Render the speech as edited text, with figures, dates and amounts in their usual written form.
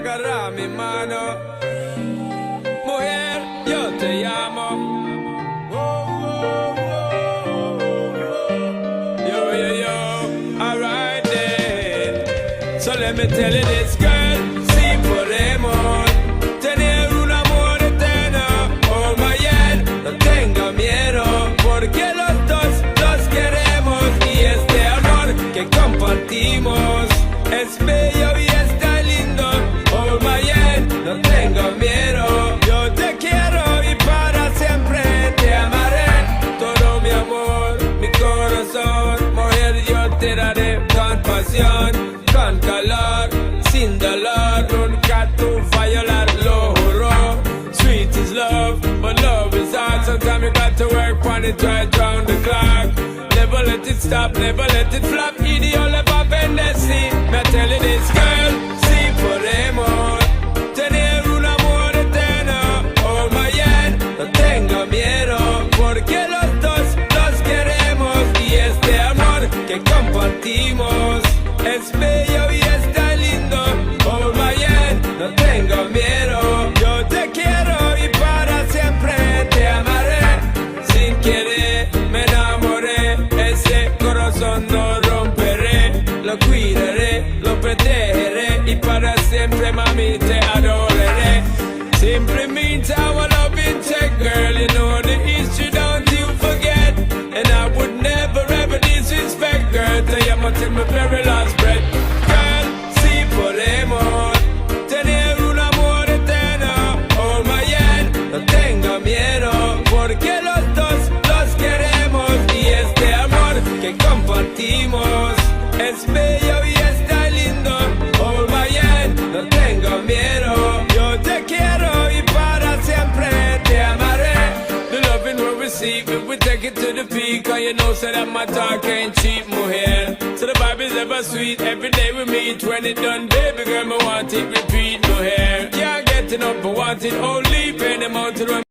agarra mi mano. Mujer, yo te llamo. Yo, alright then. So let me tell you this, girl, si podemos tener un amor eterno. Oh my yeah, no tenga miedo, porque los dos los queremos. Y este amor que compartimos es bello y está lindo. Oh my yeah, no tenga miedo, yo te quiero y para siempre te amaré. Todo mi amor, mi corazón, mujer, yo te daré con pasión, con calor, sin dolor. Nunca tú violar, lo juro. Sweet is love, but love is hard. Sometimes you got to work on it right round the clock. Never let it stop, never let it flop. Idiot pa' bendecir. Me tell you this, girl, si podemos tener un amor eterno. Oh my yeah, no tenga miedo, porque los dos los queremos. Y este amor que compartimos es bello y está lindo. Oh my yeah, no tenga miedo, yo te quiero y para siempre te amaré. Sin querer me enamoré, ese corazón no romperé. Lo cuidaré, lo protegeré y para siempre, mami, te adoraré. Simply means our loving check, girl. You know the history, don't you forget. And I would never ever disrespect, girl. Till you must take my very last breath. Girl, si podemos tener un amor eterno. Oh my yeah, no tenga miedo, porque los dos los queremos. Y este amor que compartimos es bello y está lindo. Oh my yeah, no tenga miedo, yo te quiero y para siempre te amaré. The loving we'll receive if we take it to the peak. Cause you know so that my talk ain't cheap, mujer. So the vibe is ever sweet, every day we meet. When it done, baby girl, me want it repeat, mujer. Can't get enough, but want it only. Pay them out to run.